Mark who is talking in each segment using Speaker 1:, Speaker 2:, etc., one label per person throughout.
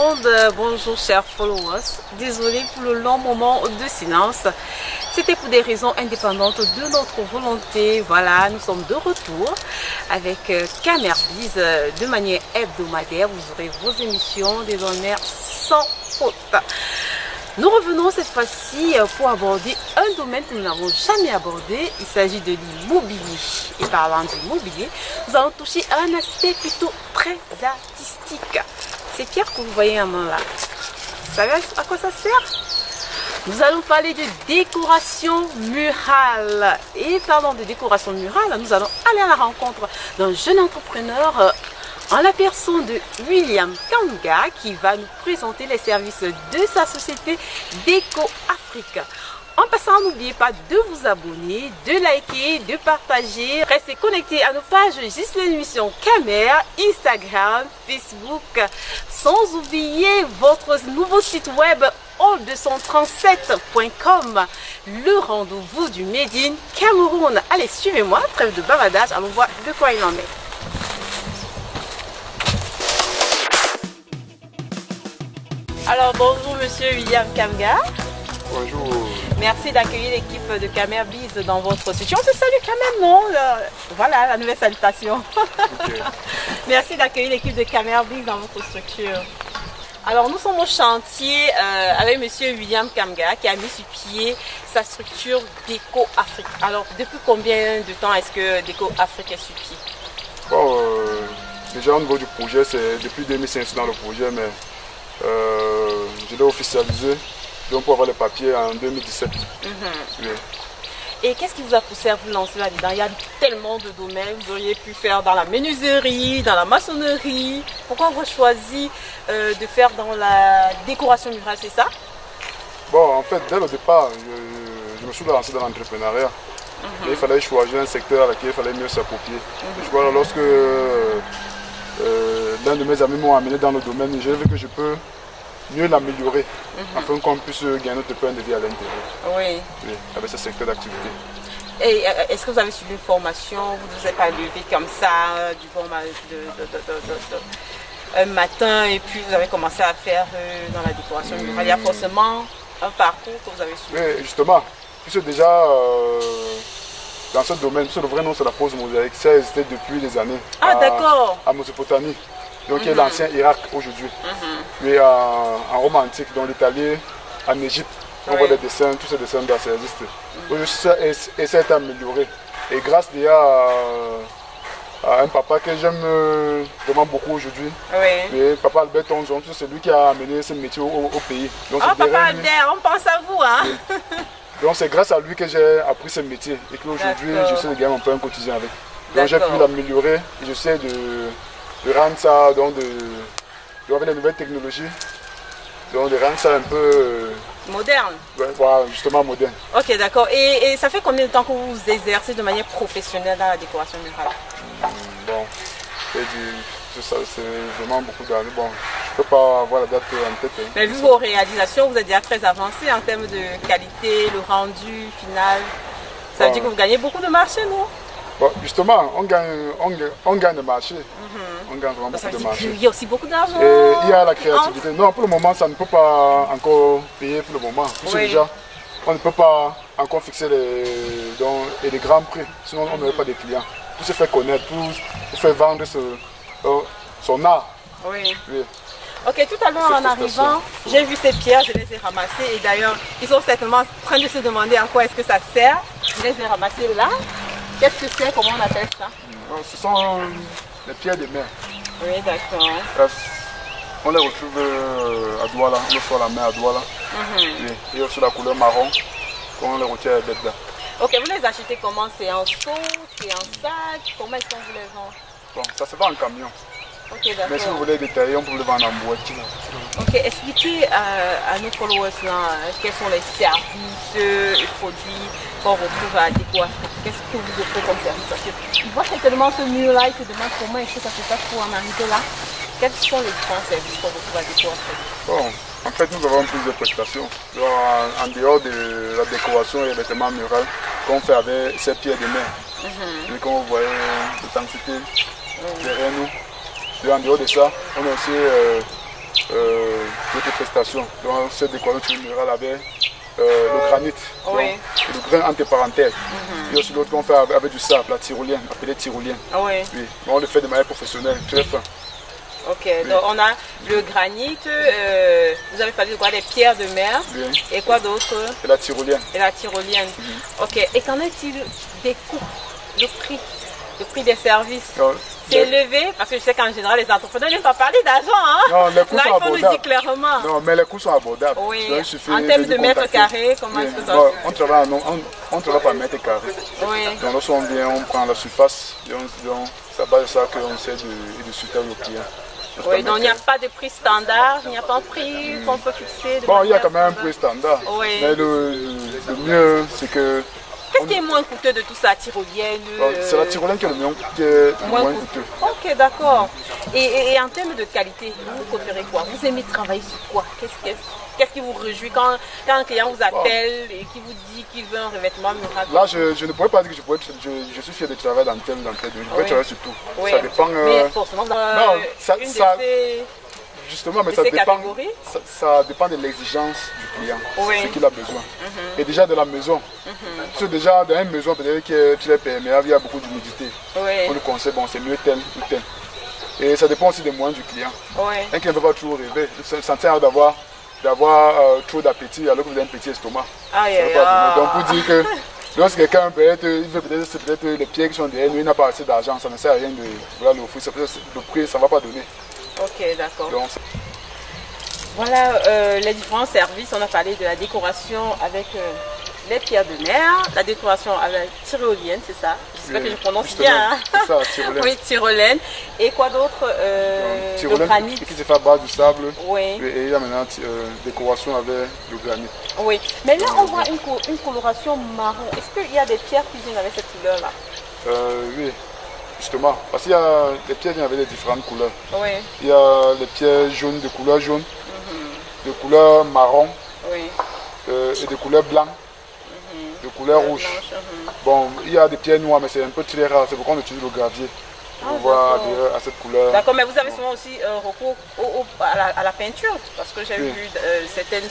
Speaker 1: monde, bonjour chers followers. Désolé pour le long moment de silence. C'était pour des raisons indépendantes de notre volonté. Voilà, nous sommes de retour avec Camerbiz de manière hebdomadaire. Vous aurez vos émissions désormais sans faute. Nous revenons cette fois-ci pour aborder un domaine que nous n'avons jamais abordé. Il s'agit de l'immobilier. Et parlant d'immobilier, nous allons toucher à un aspect plutôt très artistique. Ces pierres que vous voyez en main là, vous savez à quoi ça sert? Nous allons parler de décoration murale. Et parlant de décoration murale, nous allons aller à la rencontre d'un jeune entrepreneur en la personne de William Kanga qui va nous présenter les services de sa société Déco Afrique. En passant, n'oubliez pas de vous abonner, de liker, de partager. Restez connectés à nos pages Ghislaine Mission Camer, Instagram, Facebook. Sans oublier votre nouveau site web all237.com, le rendez-vous du Made in Cameroun. Allez, suivez-moi, trêve de bavardage, allons voir de quoi il en est. Alors bonjour monsieur William Kanga.
Speaker 2: Bonjour.
Speaker 1: Merci d'accueillir l'équipe de Camerbiz dans votre studio. On se salue quand même, non? Voilà la nouvelle salutation. Okay. Merci d'accueillir l'équipe de Camerbiz dans votre structure. Alors nous sommes au chantier avec monsieur William Kanga qui a mis sur pied sa structure Déco Afrique. Alors depuis combien de temps est-ce que Déco Afrique est sur pied?
Speaker 2: Bon, déjà au niveau du projet, c'est depuis 2005 dans le projet, mais je l'ai officialisé donc pour avoir les papiers en 2017. Oui.
Speaker 1: Et qu'est-ce qui vous a poussé à vous lancer là-dedans? Il y a tellement de domaines, vous auriez pu faire dans la menuiserie, dans la maçonnerie. Pourquoi vous avez choisi de faire dans la décoration murale, c'est ça?
Speaker 2: Bon, en fait, dès le départ, je me suis lancé dans l'entrepreneuriat. Il fallait choisir un secteur à laquelle il fallait mieux s'approprier. Je vois, lorsque l'un de mes amis m'a amené dans le domaine, j'ai vu que je peux mieux l'améliorer afin qu'on puisse gagner notre point de vie à l'intérieur.
Speaker 1: Oui.
Speaker 2: Oui, avec ce secteur d'activité.
Speaker 1: Et est-ce que vous avez suivi une formation? Vous ne vous êtes pas levé comme ça du bon un matin et puis vous avez commencé à faire dans la décoration murale? Il y a forcément un parcours que vous avez suivi.
Speaker 2: Oui, justement, puisque déjà dans ce domaine, le vrai nom c'est la pose mosaïque, ça existait depuis des années.
Speaker 1: Ah d'accord.
Speaker 2: À Mésopotamie. Donc, qui est l'ancien Irak aujourd'hui. Mais en Rome antique, dans l'Italie, en Égypte, on voit des dessins, tous ces dessins-là, ça existe. Aujourd'hui, ça essaie d'améliorer. Et grâce déjà à un papa que j'aime vraiment beaucoup aujourd'hui, papa Albert Tonjon, c'est lui qui a amené ce métier au pays. Donc,
Speaker 1: papa Albert, on pense à vous, hein?
Speaker 2: Donc, c'est grâce à lui que j'ai appris ce métier et qu'aujourd'hui, je sais de gagner un peu un quotidien avec. Donc, j'ai pu l'améliorer et je sais de rendre ça, donc avec les nouvelles technologies, donc de rendre ça un peu
Speaker 1: moderne.
Speaker 2: Voilà, justement moderne.
Speaker 1: Ok, d'accord. Et ça fait combien de temps que vous vous exercez de manière professionnelle dans la décoration murale?
Speaker 2: Bon, c'est vraiment beaucoup d'années. Bon, je ne peux pas avoir la date en tête.
Speaker 1: Mais vu vos réalisations, vous êtes déjà très avancé en termes de qualité, le rendu final. Ça veut dire que vous gagnez beaucoup de marché, non?
Speaker 2: Bon, justement, on gagne le marché. On gagne vraiment beaucoup de marché.
Speaker 1: Il y a aussi beaucoup d'argent.
Speaker 2: Et il y a la créativité. Non, pour le moment, ça ne peut pas encore payer pour le moment. Parce que déjà, on ne peut pas encore fixer les grands prix. Sinon, on n'aurait pas de clients. Tout se fait connaître, tout faire vendre son art.
Speaker 1: Oui. Ok, tout à l'heure en arrivant, j'ai vu ces pierres, je les ai ramassées. Et d'ailleurs, ils sont certainement en train de se demander à quoi est-ce que ça sert. Je les ai ramassées là. Qu'est-ce que c'est? Comment on appelle ça?
Speaker 2: Ce sont les pierres de mer.
Speaker 1: Oui, d'accord.
Speaker 2: On les retrouve à Douala, on les reçoit la mer à Douala. Et aussi la couleur marron, on les retient avec là.
Speaker 1: Ok, vous les achetez comment? C'est en seau, c'est en sac? Comment est-ce qu'on vous les vend?
Speaker 2: Bon, ça se vend en camion.
Speaker 1: Ok, d'accord.
Speaker 2: Mais si vous voulez détailler, on peut le vendre en boîte.
Speaker 1: Ok, expliquez à nos followers là, quels sont les services et produits qu'on retrouve à Déco Afrique. Qu'est-ce que vous offrez comme service? Parce qu'ils voient certainement ce mur-là, ils se demandent comment est-ce que ça se passe pour en arriver là. Quels sont les différents services qu'on retrouve à Déco Afrique?
Speaker 2: Bon, en fait, nous avons plusieurs prestations. En dehors de la décoration et les vêtements muraux qu'on fait avec ces pierres de mer. Et comme vous voyez, l'intensité derrière nous. Et en dehors de ça, on a aussi d'autres prestations. Donc cette décoration minérale avec le granit,
Speaker 1: Oui.
Speaker 2: le grain entre parenthèses. Et aussi l'autre qu'on fait avec du sable, la tyrolienne, appelée tyrolienne.
Speaker 1: Oui.
Speaker 2: Oui, on le fait de manière professionnelle, très fin.
Speaker 1: Ok, donc on a le granit, vous avez parlé de quoi? Des pierres de mer.
Speaker 2: Oui.
Speaker 1: Et quoi d'autre?
Speaker 2: Et la tyrolienne.
Speaker 1: Et la tyrolienne. Ok, et qu'en est-il des coûts, le prix des services?
Speaker 2: Donc,
Speaker 1: C'est élevé, parce que je sais qu'en général, les entrepreneurs n'aiment pas parler d'argent. Hein?
Speaker 2: non, les coûts
Speaker 1: Là,
Speaker 2: sont
Speaker 1: il faut nous
Speaker 2: abordables.
Speaker 1: dire clairement.
Speaker 2: Non, mais les coûts sont abordables.
Speaker 1: Oui,
Speaker 2: Donc, il suffit
Speaker 1: en termes de
Speaker 2: nous
Speaker 1: mètres
Speaker 2: contacter.
Speaker 1: carrés, comment
Speaker 2: Oui.
Speaker 1: est-ce que ça
Speaker 2: Bon,
Speaker 1: se
Speaker 2: on travaille par mètre carré.
Speaker 1: Oui.
Speaker 2: Donc lorsqu'on vient, on prend la surface, et c'est à base de ça qu'on essaie de soutenir le client.
Speaker 1: Oui, donc il n'y a pas de prix standard, il n'y a pas un prix qu'on peut fixer.
Speaker 2: Bon, il y a quand même un prix standard.
Speaker 1: Oui.
Speaker 2: Mais le mieux, c'est que...
Speaker 1: Qu'est-ce qui est moins coûteux de tout ça, tyrolienne?
Speaker 2: C'est la tyrolienne qui est le moins coûteux.
Speaker 1: Ok, d'accord. Et en termes de qualité, vous préférez quoi? Vous aimez travailler sur quoi? Qu'est-ce qui vous réjouit quand un client vous appelle et qui vous dit qu'il veut un revêtement miracle?
Speaker 2: Là, je ne pourrais pas dire que je suis fier de travailler dans tel. Je pourrais travailler sur tout.
Speaker 1: Oui.
Speaker 2: Ça dépend...
Speaker 1: Mais forcément, dans
Speaker 2: non,
Speaker 1: une de ces...
Speaker 2: Justement, mais
Speaker 1: de
Speaker 2: ça
Speaker 1: ces
Speaker 2: dépend,
Speaker 1: catégories?
Speaker 2: ça dépend de l'exigence du client,
Speaker 1: Oui.
Speaker 2: ce qu'il a besoin. Et déjà de la maison. Parce que déjà dans une maison, peut-être que tu es perméable, il y a beaucoup d'humidité.
Speaker 1: Oui.
Speaker 2: On le conseille, bon, c'est mieux tel ou tel. Et ça dépend aussi des moyens du client.
Speaker 1: Oui.
Speaker 2: Un client ne peut pas toujours rêver. Il s'entend d'avoir trop d'appétit alors que vous avez un petit estomac.
Speaker 1: Aïe,
Speaker 2: Ça
Speaker 1: aïe,
Speaker 2: va pas
Speaker 1: aïe.
Speaker 2: donner. Donc pour dire que lorsque quelqu'un il veut peut-être les pieds qui sont derrière lui, il n'a pas assez d'argent, ça ne sert à rien de vouloir l'offrir. Le prix, ça ne va pas donner.
Speaker 1: Ok, d'accord.
Speaker 2: Donc,
Speaker 1: Voilà les différents services. On a parlé de la décoration avec les pierres de mer, la décoration avec la tyrolienne, c'est ça? J'espère que je prononce
Speaker 2: justement,
Speaker 1: bien. Hein?
Speaker 2: c'est ça, tyrolienne.
Speaker 1: Oui, tyrolienne. Et quoi d'autre? Le
Speaker 2: Tyrolienne
Speaker 1: granit.
Speaker 2: qui se fait à base du sable.
Speaker 1: Oui.
Speaker 2: Et il y a maintenant décoration avec le granit.
Speaker 1: Oui. Mais là, on voit une coloration marron. Est-ce qu'il y a des pierres qui viennent avec cette couleur-là?
Speaker 2: Oui, justement. Parce qu'il y a des pierres qui viennent avec des différentes couleurs.
Speaker 1: Oui.
Speaker 2: Il y a les pierres jaunes, de couleur jaune, de couleur marron
Speaker 1: Oui.
Speaker 2: et de couleur blanc, de couleur rouge. Bon, il y a des pierres noires, mais c'est un peu très rare. C'est pourquoi on utilise le gravier pour voir adhérer à cette couleur.
Speaker 1: D'accord, mais vous avez souvent aussi recours à la peinture, parce que j'ai vu certaines...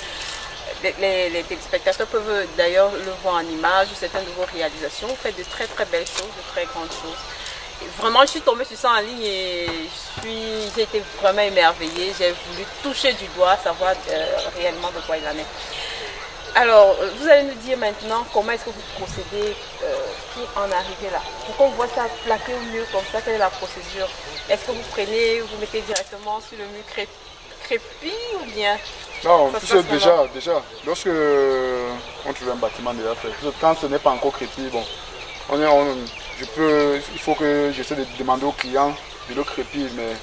Speaker 1: Les téléspectateurs peuvent d'ailleurs le voir en image ou certaines de vos réalisations. Vous faites de très très belles choses, de très grandes choses. Et vraiment, je suis tombée sur ça en ligne et j'ai été vraiment émerveillée. J'ai voulu toucher du doigt, savoir réellement de quoi il en est. Alors, vous allez nous dire maintenant comment est-ce que vous procédez pour en arriver là. Pourquoi on voit ça plaqué au mur comme ça? Quelle est la procédure? Est-ce que vous prenez, vous mettez directement sur le mur crépi ou bien?
Speaker 2: Non, puisque déjà, lorsque on trouve un bâtiment déjà fait, quand ce n'est pas encore crépi, bon, il faut que j'essaie de demander au client de le crépir, mais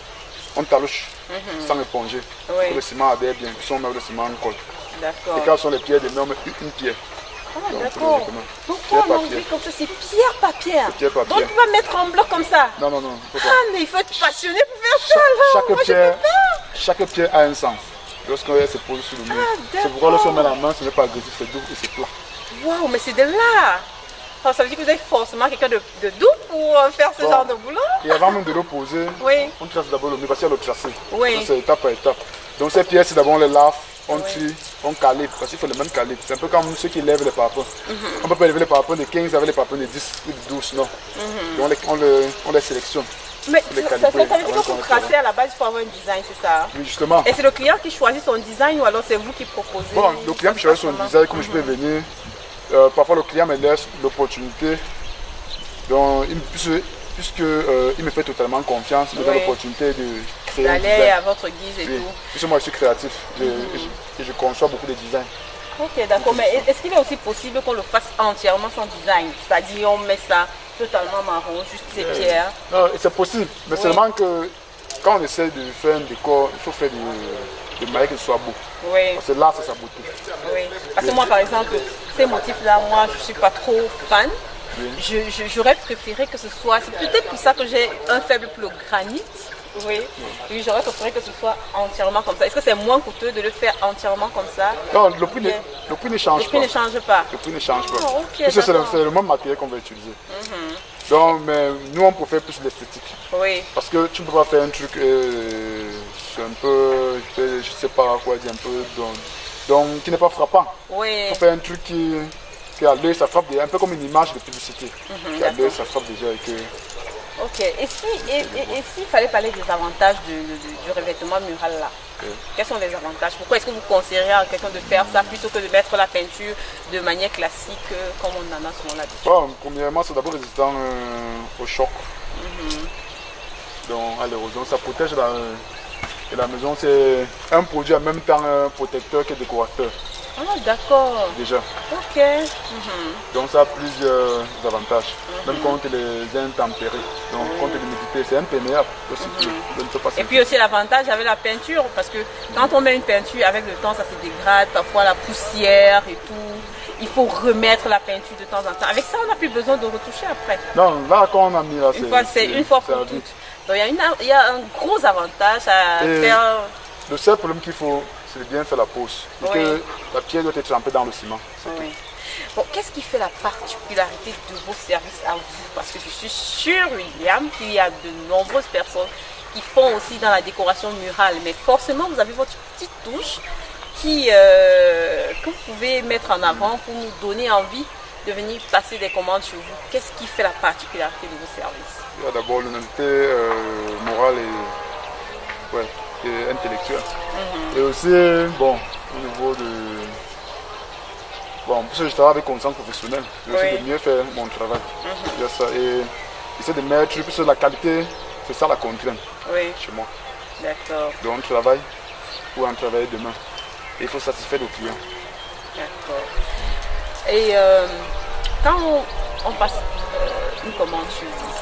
Speaker 2: on talouche sans éponger.
Speaker 1: Oui.
Speaker 2: Le ciment adhère bien, puis on met le ciment en colle.
Speaker 1: D'accord.
Speaker 2: Et quand ce sont les pierres de mer, on met une pierre.
Speaker 1: Ah,
Speaker 2: Donc,
Speaker 1: d'accord. Pourquoi on dit comme ça? C'est pierre par pierre.
Speaker 2: Pierre par
Speaker 1: Donc
Speaker 2: pierre.
Speaker 1: tu vas mettre en bloc comme ça?
Speaker 2: Non, il faut pas.
Speaker 1: Ah, mais il faut être passionné pour faire ça alors. Moi, je peux pas.
Speaker 2: Chaque pierre a un sens. Lorsqu'on se pose sur le mur. C'est pourquoi lorsqu'on met la main, ce n'est pas agressif, c'est doux et c'est plat.
Speaker 1: Waouh, mais c'est de là. Enfin, ça veut dire que vous êtes forcément quelqu'un de doux pour faire ce genre de boulot.
Speaker 2: Et avant même de le poser,
Speaker 1: Oui.
Speaker 2: on trace d'abord le mur parce qu'il y a le tracé.
Speaker 1: Oui.
Speaker 2: Donc c'est étape par étape. Donc ces pierres, c'est d'abord on les lave, on tire, on calibre. Parce qu'il faut le même calibre. C'est un peu comme ceux qui lèvent les parapluies. On ne peut pas élever les parapluies de 15 avec les parapluies de 10 ou de 12, non. Donc on les sélectionne.
Speaker 1: Mais ça veut dire que pour tracer à la base, il faut avoir un design, c'est ça?
Speaker 2: Oui, justement.
Speaker 1: Et c'est le client qui choisit son design ou alors c'est vous qui proposez?
Speaker 2: Bon, le client qui choisit son design, comme je peux venir. Parfois le client me laisse l'opportunité. Donc, puisque il me fait totalement confiance, il me donne l'opportunité de créer un
Speaker 1: d'aller
Speaker 2: design.
Speaker 1: à votre guise et tout.
Speaker 2: Puisque moi je suis créatif et je conçois beaucoup de designs.
Speaker 1: Ok, d'accord. Mais est-ce qu'il est aussi possible qu'on le fasse entièrement sans design? C'est-à-dire on met ça totalement marron, juste ces pierres?
Speaker 2: Non, c'est possible, mais seulement que quand on essaie de faire un décor, il faut faire de manière que ce soit beau.
Speaker 1: Oui.
Speaker 2: Parce que là, c'est sa beauté.
Speaker 1: Oui. Parce que moi, par exemple, ces motifs-là, moi, je ne suis pas trop fan.
Speaker 2: Oui.
Speaker 1: J'aurais préféré que ce soit, c'est peut-être pour ça que j'ai un faible pour le granit. Oui. Oui, j'aurais préféré que ce soit entièrement comme ça. Est-ce que c'est moins coûteux de le faire entièrement comme ça?
Speaker 2: Non, le prix ne change pas.
Speaker 1: Le prix ne change pas.
Speaker 2: Le prix ne change pas.
Speaker 1: Oh, ok,
Speaker 2: Puisque c'est
Speaker 1: d'accord.
Speaker 2: le même matériel qu'on va utiliser. Donc, mais nous, on préfère plus l'esthétique.
Speaker 1: Oui.
Speaker 2: Parce que tu ne peux pas faire un truc c'est un peu, je sais pas quoi dire, un peu, donc qui n'est pas frappant.
Speaker 1: Oui.
Speaker 2: Il faut faire un truc qui à l'œil, ça frappe déjà, un peu comme une image de publicité. Qui à l'œil, ça frappe déjà et que...
Speaker 1: Ok, et s'il fallait parler des avantages du revêtement mural là, quels sont les avantages? Pourquoi est-ce que vous conseilleriez à quelqu'un de faire ça plutôt que de mettre la peinture de manière classique comme on en a souvent l'habitude?
Speaker 2: Bon, premièrement, c'est d'abord résistant au choc, donc à l'érosion, ça protège la maison. C'est un produit en même temps protecteur que décorateur.
Speaker 1: Ah d'accord.
Speaker 2: Déjà.
Speaker 1: Ok.
Speaker 2: Donc ça a plusieurs avantages, même contre les intempéries, donc contre l'humidité, c'est imperméable aussi. Je ne sais pas si
Speaker 1: et puis aussi l'avantage avec la peinture, parce que quand on met une peinture, avec le temps ça se dégrade, parfois la poussière et tout. Il faut remettre la peinture de temps en temps. Avec ça, on n'a plus besoin de retoucher après.
Speaker 2: Non, là quand on a mis là,
Speaker 1: c'est une fois pour toutes. Donc il y a un gros avantage à faire.
Speaker 2: Le seul problème qu'il faut, c'est de bien faire la pose. Et que la pierre doit être trempée dans le ciment.
Speaker 1: Oui. Bon, qu'est-ce qui fait la particularité de vos services à vous? Parce que je suis sûre, William, qu'il y a de nombreuses personnes qui font aussi dans la décoration murale. Mais forcément, vous avez votre petite touche que vous pouvez mettre en avant pour nous donner envie de venir passer des commandes chez vous. Qu'est-ce qui fait la particularité de vos services?
Speaker 2: Il y a d'abord l'honnêteté morale et intellectuelle. Et aussi, bon, au niveau de... Bon, parce que je travaille avec conscience professionnelle, j'essaie de mieux faire mon travail. Il y a ça. Et j'essaie de mettre, parce que la qualité, c'est ça la contrainte chez moi.
Speaker 1: D'accord.
Speaker 2: Donc on travaille pour en travailler demain. Et il faut satisfaire nos clients.
Speaker 1: D'accord. Et quand on passe une commande chez vous,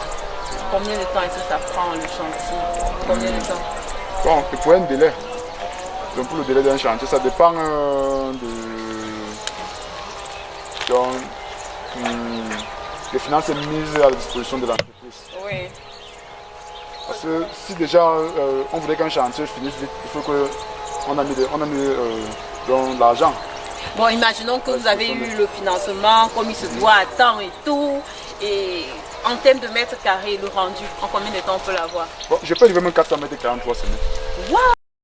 Speaker 1: combien de temps est-ce que ça prend le chantier? Combien de temps?
Speaker 2: Bon, il faut un délai. Donc pour le délai d'un chantier, ça dépend donc, les finances sont mises à la disposition de l'entreprise.
Speaker 1: Oui.
Speaker 2: Parce que si déjà on voulait qu'un chantier finisse vite, il faut qu'on a mis de l'argent.
Speaker 1: Bon, imaginons que vous avez eu le financement comme il se doit à temps et tout. Et en termes de mètres carrés, le rendu, en combien de temps on peut l'avoir?
Speaker 2: Bon, je peux livrer même 400 mètres 43 semaines.
Speaker 1: Waouh!